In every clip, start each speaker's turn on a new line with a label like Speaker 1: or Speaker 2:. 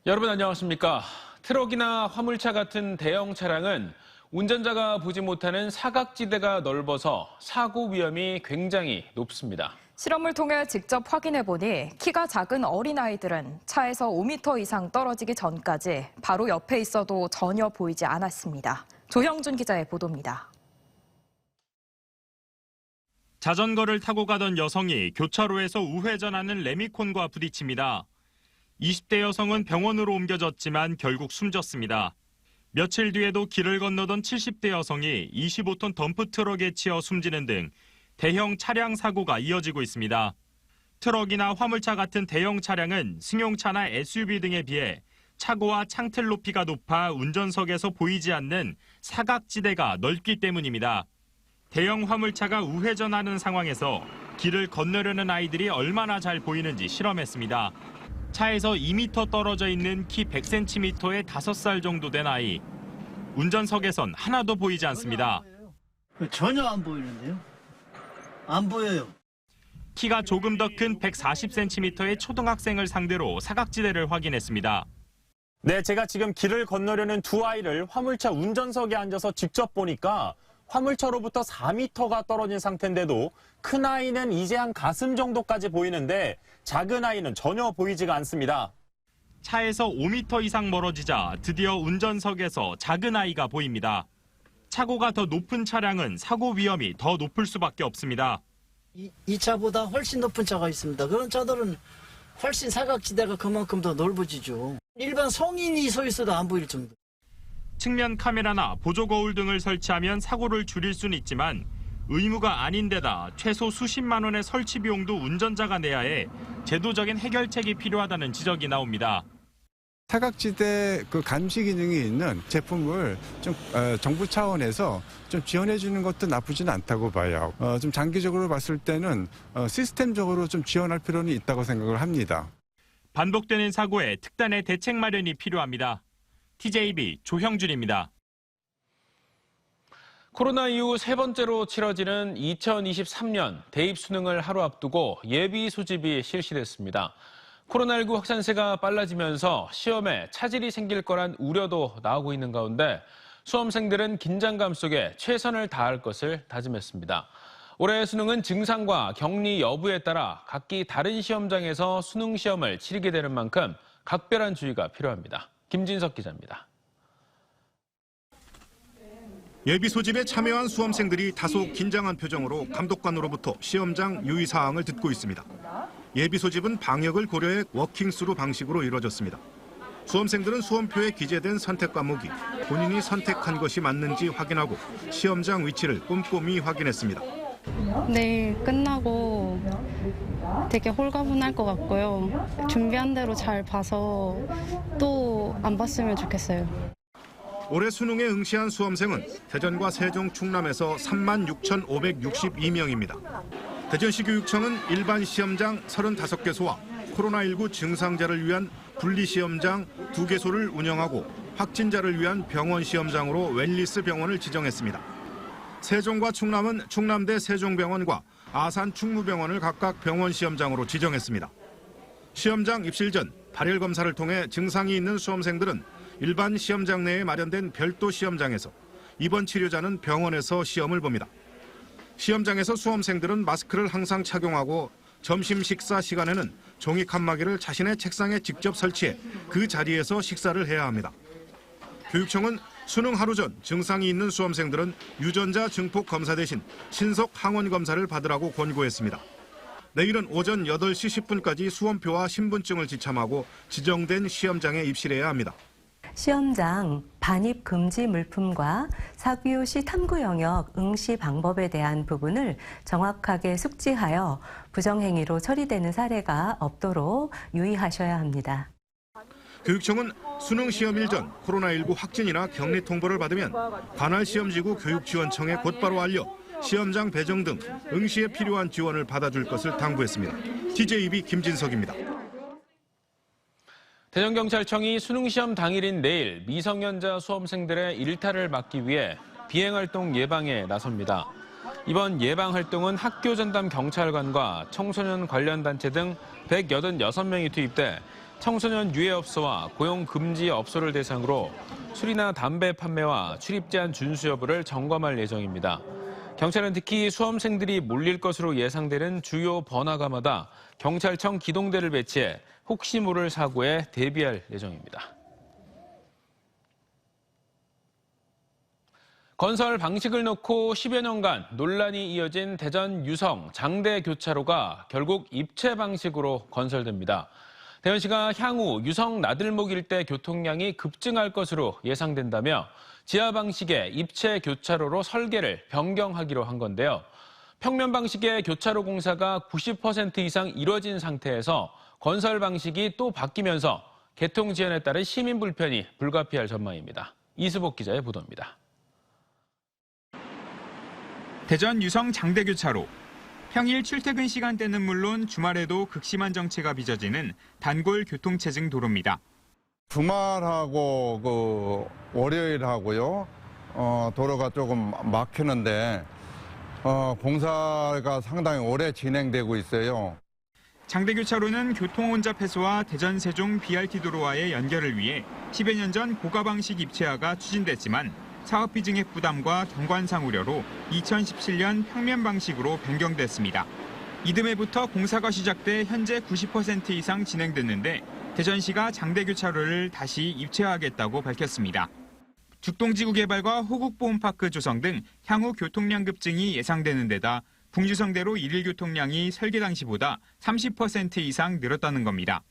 Speaker 1: 여러분 안녕하십니까? 트럭이나 화물차 같은 대형 차량은 운전자가 보지 못하는 사각지대가 넓어서 사고 위험이 굉장히 높습니다.
Speaker 2: 실험을 통해 직접 확인해보니 키가 작은 어린아이들은 차에서 5m 이상 떨어지기 전까지 바로 옆에 있어도 전혀 보이지 않았습니다. 조형준 기자의 보도입니다.
Speaker 3: 자전거를 타고 가던 여성이 교차로에서 우회전하는 레미콘과 부딪힙니다. 20대 여성은 병원으로 옮겨졌지만 결국 숨졌습니다. 며칠 뒤에도 길을 건너던 70대 여성이 25톤 덤프트럭에 치여 숨지는 등 대형 차량 사고가 이어지고 있습니다. 트럭이나 화물차 같은 대형 차량은 승용차나 SUV 등에 비해 차고와 창틀 높이가 높아 운전석에서 보이지 않는 사각지대가 넓기 때문입니다. 대형 화물차가 우회전하는 상황에서 길을 건너려는 아이들이 얼마나 잘 보이는지 실험했습니다. 차에서 2m 떨어져 있는 키 100cm의 5살 정도 된 아이. 운전석에선 하나도 보이지 않습니다.
Speaker 4: 전혀 안 보이는데요? 안 보여요.
Speaker 3: 키가 조금 더 큰 140cm의 초등학생을 상대로 사각지대를 확인했습니다.
Speaker 5: 네, 제가 지금 길을 건너려는 두 아이를 화물차 운전석에 앉아서 직접 보니까 화물차로부터 4m가 떨어진 상태인데도 큰 아이는 이제 한 가슴 정도까지 보이는데 작은 아이는 전혀 보이지가 않습니다.
Speaker 3: 차에서 5m 이상 멀어지자 드디어 운전석에서 작은 아이가 보입니다. 차고가 더 높은 차량은 사고 위험이 더 높을 수밖에 없습니다.
Speaker 4: 이 차보다 훨씬 높은 차가 있습니다. 그런 차들은 훨씬 사각지대가 그만큼 더 넓어지죠. 일반 성인이 서 있어도 안 보일 정도.
Speaker 3: 측면 카메라나 보조 거울 등을 설치하면 사고를 줄일 수는 있지만 의무가 아닌 데다 최소 수십만 원의 설치 비용도 운전자가 내야 해 제도적인 해결책이 필요하다는 지적이 나옵니다.
Speaker 6: 사각지대 감시 기능이 있는 제품을 좀 정부 차원에서 좀 지원해 주는 것도 나쁘지는 않다고 봐요. 좀 장기적으로 봤을 때는 시스템적으로 좀 지원할 필요는 있다고 생각을 합니다.
Speaker 3: 반복되는 사고에 특단의 대책 마련이 필요합니다. TJB 조형준입니다.
Speaker 1: 코로나 이후 세 번째로 치러지는 2023년 대입 수능을 하루 앞두고 예비 소집이 실시됐습니다. 코로나19 확산세가 빨라지면서 시험에 차질이 생길 거란 우려도 나오고 있는 가운데 수험생들은 긴장감 속에 최선을 다할 것을 다짐했습니다. 올해 수능은 증상과 격리 여부에 따라 각기 다른 시험장에서 수능 시험을 치르게 되는 만큼 각별한 주의가 필요합니다. 김진석 기자입니다.
Speaker 7: 예비 소집에 참여한 수험생들이 다소 긴장한 표정으로 감독관으로부터 시험장 유의사항을 듣고 있습니다. 예비 소집은 방역을 고려해 워킹스루 방식으로 이루어졌습니다. 수험생들은 수험표에 기재된 선택 과목이 본인이 선택한 것이 맞는지 확인하고 시험장 위치를 꼼꼼히 확인했습니다.
Speaker 8: 내일 끝나고 되게 홀가분할 것 같고요. 준비한 대로 잘 봐서 또 안 봤으면 좋겠어요.
Speaker 7: 올해 수능에 응시한 수험생은 대전과 세종, 충남에서 36,562명입니다. 대전시 교육청은 일반 시험장 35개소와 코로나19 증상자를 위한 분리시험장 2개소를 운영하고 확진자를 위한 병원 시험장으로 웰리스 병원을 지정했습니다. 세종과 충남은 충남대 세종병원과 아산 충무병원을 각각 병원 시험장으로 지정했습니다. 시험장 입실 전 발열 검사를 통해 증상이 있는 수험생들은 일반 시험장 내에 마련된 별도 시험장에서, 입원 치료자는 병원에서 시험을 봅니다. 시험장에서 수험생들은 마스크를 항상 착용하고 점심 식사 시간에는 종이 칸막이를 자신의 책상에 직접 설치해 그 자리에서 식사를 해야 합니다. 교육청은 수능 하루 전 증상이 있는 수험생들은 유전자 증폭 검사 대신 신속 항원 검사를 받으라고 권고했습니다. 내일은 오전 8시 10분까지 수험표와 신분증을 지참하고 지정된 시험장에 입실해야 합니다.
Speaker 9: 시험장 반입 금지 물품과 사교 시 탐구 영역 응시 방법에 대한 부분을 정확하게 숙지하여 부정행위로 처리되는 사례가 없도록 유의하셔야 합니다.
Speaker 7: 교육청은 수능 시험일 전 코로나19 확진이나 격리 통보를 받으면 관할 시험지구 교육지원청에 곧바로 알려 시험장 배정 등 응시에 필요한 지원을 받아줄 것을 당부했습니다. TJB 김진석입니다.
Speaker 1: 대전경찰청이 수능시험 당일인 내일 미성년자 수험생들의 일탈을 막기 위해 비행활동 예방에 나섭니다. 이번 예방활동은 학교 전담 경찰관과 청소년 관련 단체 등 186명이 투입돼 청소년 유해업소와 고용금지 업소를 대상으로 술이나 담배 판매와 출입 제한 준수 여부를 점검할 예정입니다. 경찰은 특히 수험생들이 몰릴 것으로 예상되는 주요 번화가마다 경찰청 기동대를 배치해 혹시 모를 사고에 대비할 예정입니다. 건설 방식을 놓고 10여 년간 논란이 이어진 대전 유성 장대 교차로가 결국 입체 방식으로 건설됩니다. 대전시가 향후 유성 나들목 일대 교통량이 급증할 것으로 예상된다며 지하 방식의 입체 교차로로 설계를 변경하기로 한 건데요. 평면 방식의 교차로 공사가 90% 이상 이뤄진 상태에서 건설 방식이 또 바뀌면서 개통 지연에 따른 시민 불편이 불가피할 전망입니다. 이수복 기자의 보도입니다.
Speaker 3: 대전 유성 장대교차로. 평일 출퇴근 시간대는 물론 주말에도 극심한 정체가 빚어지는 단골 교통체증 도로입니다.
Speaker 10: 주말하고 월요일하고요. 도로가 조금 막히는데 공사가 상당히 오래 진행되고 있어요.
Speaker 3: 장대교차로는 교통혼잡 해소와 대전 세종 BRT 도로와의 연결을 위해 10여 년 전 고가 방식 입체화가 추진됐지만 사업비 증액 부담과 경관상 우려로 2017년 평면 방식으로 변경됐습니다. 이듬해부터 공사가 시작돼 현재 90% 이상 진행됐는데 대전시가 장대교차로를 다시 입체화하겠다고 밝혔습니다. 죽동지구 개발과 호국보훈파크 조성 등 향후 교통량 급증이 예상되는 데다 북유성대로 일일 교통량이 설계 당시보다 30% 이상 늘었다는 겁니다.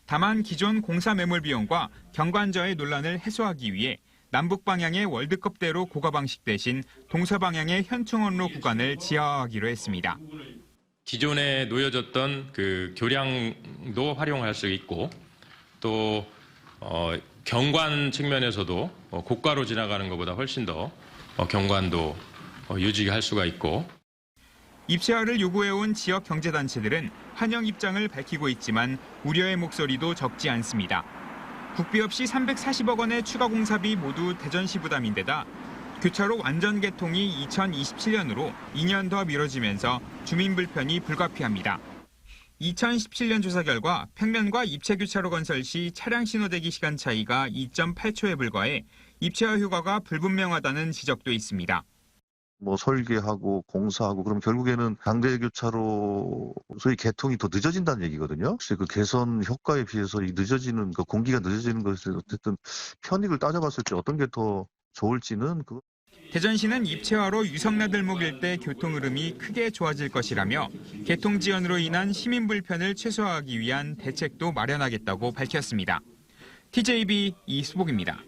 Speaker 3: 다만 기존 공사 매몰 비용과 경관저해 논란을 해소하기 위해 남북 방향의 월드컵대로 고가 방식 대신 동서 방향의 현충원로 구간을 지하화하기로 했습니다.
Speaker 11: 기존에 놓여졌던 그 교량도 활용할 수 있고 또 경관 측면에서도 고가로 지나가는 것보다 훨씬 더 경관도 유지할 수가 있고.
Speaker 3: 입체화를 요구해온 지역 경제단체들은 환영 입장을 밝히고 있지만 우려의 목소리도 적지 않습니다. 국비 없이 340억 원의 추가 공사비 모두 대전시 부담인데다 교차로 완전 개통이 2027년으로 2년 더 미뤄지면서 주민 불편이 불가피합니다. 2017년 조사 결과 평면과 입체 교차로 건설 시 차량 신호대기 시간 차이가 2.8초에 불과해 입체화 효과가 불분명하다는 지적도 있습니다.
Speaker 12: 설계하고 공사하고 그럼 결국에는 장대교차로 소위 개통이 더 늦어진다는 얘기거든요. 혹시 그 개선 효과에 비해서 이 늦어지는 그 공기가 늦어지는 것에 어쨌든 편익을 따져봤을 때 어떤 게 더 좋을지는
Speaker 3: 대전시는 입체화로 유성나들목 일대 교통 흐름이 크게 좋아질 것이라며 개통 지연으로 인한 시민 불편을 최소화하기 위한 대책도 마련하겠다고 밝혔습니다. TJB 이수복입니다.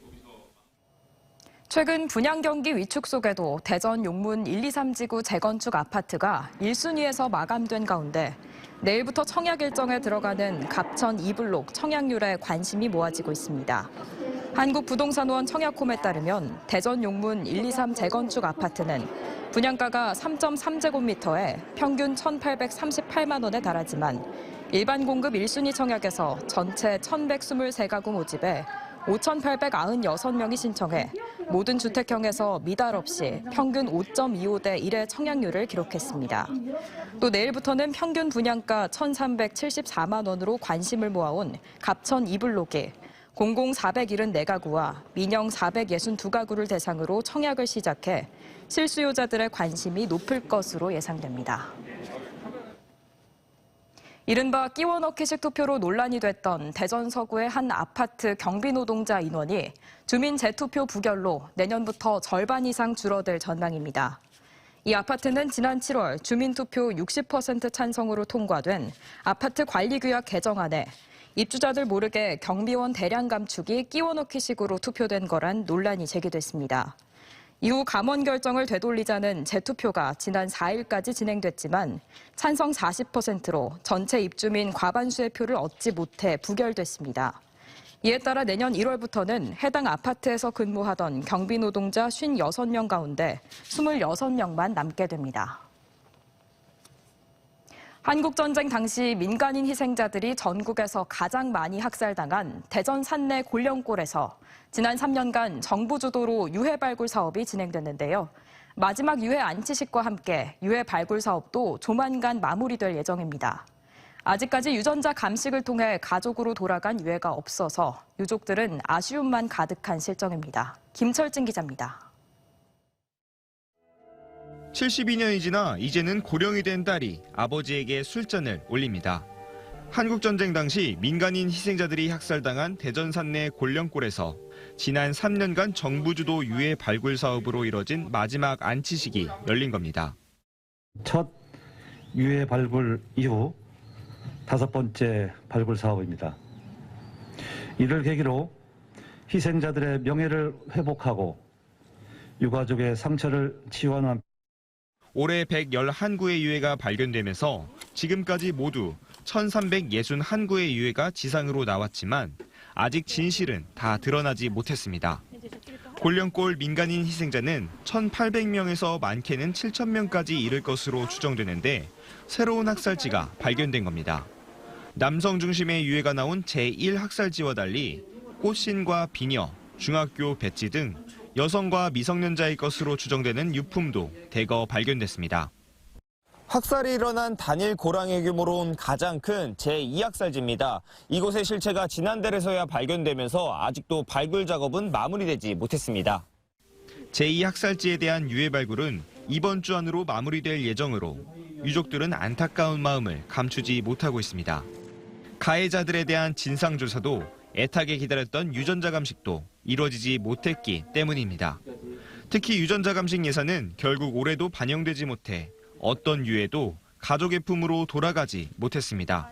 Speaker 2: 최근 분양 경기 위축 속에도 대전 용문 1, 2, 3지구 재건축 아파트가 1순위에서 마감된 가운데 내일부터 청약 일정에 들어가는 갑천 2블록 청약률에 관심이 모아지고 있습니다. 한국부동산원 청약홈에 따르면 대전 용문 1, 2, 3 재건축 아파트는 분양가가 3.3제곱미터에 평균 1,838만 원에 달하지만 일반 공급 1순위 청약에서 전체 1,123가구 모집에 5,896명이 신청해 모든 주택형에서 미달 없이 평균 5.25대 1의 청약률을 기록했습니다. 또 내일부터는 평균 분양가 1,374만 원으로 관심을 모아온 갑천 2블록이 공공 474가구와 민영 462가구를 대상으로 청약을 시작해 실수요자들의 관심이 높을 것으로 예상됩니다. 이른바 끼워 넣기식 투표로 논란이 됐던 대전 서구의 한 아파트 경비 노동자 인원이 주민 재투표 부결로 내년부터 절반 이상 줄어들 전망입니다. 이 아파트는 지난 7월 주민투표 60% 찬성으로 통과된 아파트 관리규약 개정안에 입주자들 모르게 경비원 대량 감축이 끼워 넣기식으로 투표된 거란 논란이 제기됐습니다. 이후 감원 결정을 되돌리자는 재투표가 지난 4일까지 진행됐지만 찬성 40%로 전체 입주민 과반수의 표를 얻지 못해 부결됐습니다. 이에 따라 내년 1월부터는 해당 아파트에서 근무하던 경비 노동자 56명 가운데 26명만 남게 됩니다. 한국전쟁 당시 민간인 희생자들이 전국에서 가장 많이 학살당한 대전 산내 골령골에서 지난 3년간 정부 주도로 유해 발굴 사업이 진행됐는데요. 마지막 유해 안치식과 함께 유해 발굴 사업도 조만간 마무리될 예정입니다. 아직까지 유전자 감식을 통해 가족으로 돌아간 유해가 없어서 유족들은 아쉬움만 가득한 실정입니다. 김철진 기자입니다.
Speaker 13: 72년이 지나 이제는 고령이 된 딸이 아버지에게 술잔을 올립니다. 한국전쟁 당시 민간인 희생자들이 학살당한 대전 산내 골령골에서 지난 3년간 정부 주도 유해 발굴 사업으로 이뤄진 마지막 안치식이 열린 겁니다.
Speaker 14: 첫 유해 발굴 이후 5번째 발굴 사업입니다. 이를 계기로 희생자들의 명예를 회복하고 유가족의 상처를 치유하는
Speaker 13: 올해 111구의 유해가 발견되면서 지금까지 모두 1361구의 유해가 지상으로 나왔지만 아직 진실은 다 드러나지 못했습니다. 골령골 민간인 희생자는 1,800명에서 많게는 7,000명까지 이를 것으로 추정되는데 새로운 학살지가 발견된 겁니다. 남성 중심의 유해가 나온 제1학살지와 달리 꽃신과 비녀, 중학교 배지 등 여성과 미성년자의 것으로 추정되는 유품도 대거 발견됐습니다.
Speaker 15: 학살이 일어난 단일 고랑의 규모로 가장 큰 제2학살지입니다. 이곳의 실체가 지난달에서야 발견되면서 아직도 발굴 작업은 마무리되지 못했습니다.
Speaker 13: 제2학살지에 대한 유해 발굴은 이번 주 안으로 마무리될 예정으로 유족들은 안타까운 마음을 감추지 못하고 있습니다. 가해자들에 대한 진상조사도 애타게 기다렸던 유전자 감식도 이루어지지 못했기 때문입니다. 특히 유전자 감식 예산은 결국 올해도 반영되지 못해 어떤 유해도 가족의 품으로 돌아가지 못했습니다.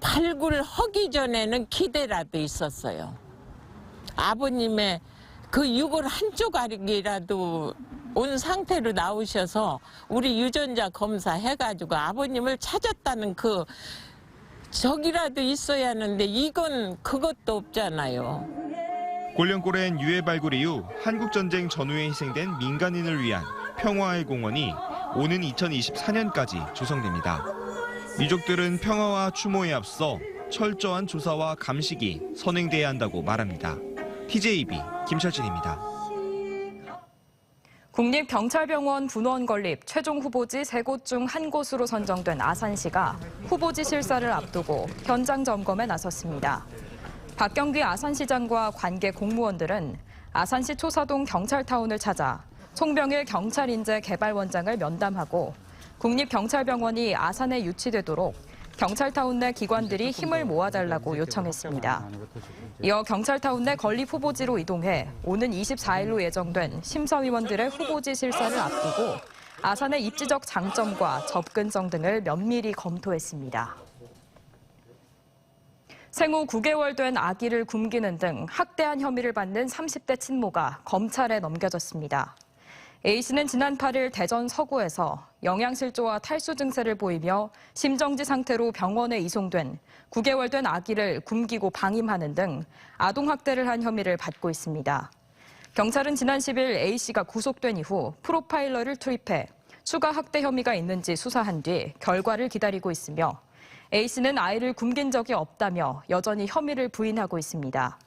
Speaker 16: 발굴하기 전에는 기대라도 있었어요. 아버님의 그 유골 한 조각이라도 온 상태로 나오셔서 우리 유전자 검사해가지고 아버님을 찾았다는 그 적이라도 있어야 하는데 이건 그것도 없잖아요.
Speaker 13: 골령골엔 유해 발굴 이후 한국전쟁 전후에 희생된 민간인을 위한 평화의 공원이 오는 2024년까지 조성됩니다. 유족들은 평화와 추모에 앞서 철저한 조사와 감식이 선행돼야 한다고 말합니다. TJB 김철진입니다.
Speaker 2: 국립경찰병원 분원 건립 최종 후보지 3곳 중 한 곳으로 선정된 아산시가 후보지 실사를 앞두고 현장 점검에 나섰습니다. 박경기 아산시장과 관계 공무원들은 아산시 초사동 경찰타운을 찾아 송병일 경찰인재개발원장을 면담하고 국립경찰병원이 아산에 유치되도록 경찰타운 내 기관들이 힘을 모아달라고 요청했습니다. 이어 경찰타운 내 건립 후보지로 이동해 오는 24일로 예정된 심사위원들의 후보지 실사를 앞두고 아산의 입지적 장점과 접근성 등을 면밀히 검토했습니다. 생후 9개월 된 아기를 굶기는 등 학대한 혐의를 받는 30대 친모가 검찰에 넘겨졌습니다. A씨는 지난 8일 대전 서구에서 영양실조와 탈수 증세를 보이며 심정지 상태로 병원에 이송된 9개월 된 아기를 굶기고 방임하는 등 아동학대를 한 혐의를 받고 있습니다. 경찰은 지난 10일 A씨가 구속된 이후 프로파일러를 투입해 추가 학대 혐의가 있는지 수사한 뒤 결과를 기다리고 있으며 A씨는 아이를 굶긴 적이 없다며 여전히 혐의를 부인하고 있습니다.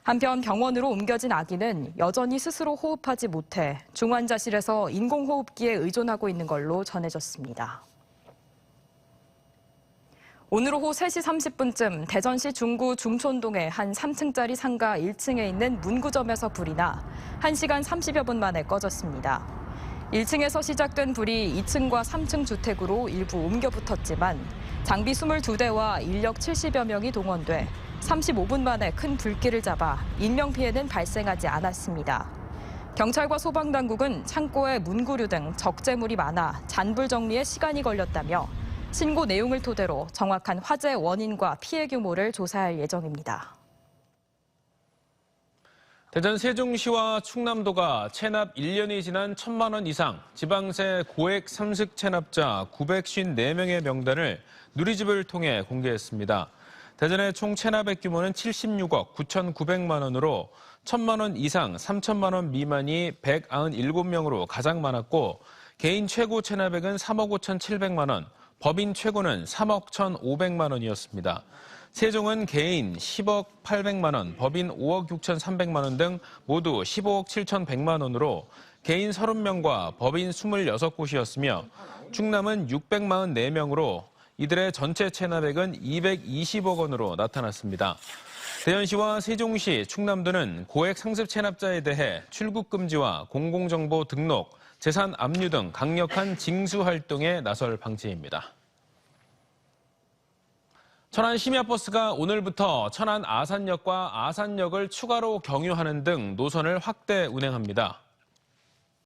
Speaker 2: 한편 병원으로 옮겨진 아기는 여전히 스스로 호흡하지 못해 중환자실에서 인공호흡기에 의존하고 있는 걸로 전해졌습니다. 오늘 오후 3시 30분쯤 대전시 중구 중촌동의 한 3층짜리 상가 1층에 있는 문구점에서 불이 나 1시간 30여 분 만에 꺼졌습니다. 1층에서 시작된 불이 2층과 3층 주택으로 일부 옮겨 붙었지만 장비 22대와 인력 70여 명이 동원돼 35분 만에 큰 불길을 잡아 인명피해는 발생하지 않았습니다. 경찰과 소방당국은 창고에 문구류 등 적재물이 많아 잔불 정리에 시간이 걸렸다며 신고 내용을 토대로 정확한 화재 원인과 피해 규모를 조사할 예정입니다.
Speaker 1: 대전 세종시와 충남도가 체납 1년이 지난 1,000만 원 이상 지방세 고액 삼식 체납자 954명의 명단을 누리집을 통해 공개했습니다. 대전의 총 체납액 규모는 76억 9,900만 원으로 1,000만 원 이상 3,000만 원 미만이 197명으로 가장 많았고 개인 최고 체납액은 3억 5,700만 원, 법인 최고는 3억 1,500만 원이었습니다. 세종은 개인 10억 800만 원, 법인 5억 6,300만 원 등 모두 15억 7,100만 원으로 개인 30명과 법인 26곳이었으며 충남은 644명으로 이들의 전체 체납액은 220억 원으로 나타났습니다. 대전시와 세종시, 충남도는 고액 상습 체납자에 대해 출국 금지와 공공정보 등록, 재산 압류 등 강력한 징수 활동에 나설 방침입니다. 천안 심야버스가 오늘부터 천안 아산역과 아산역을 추가로 경유하는 등 노선을 확대 운행합니다.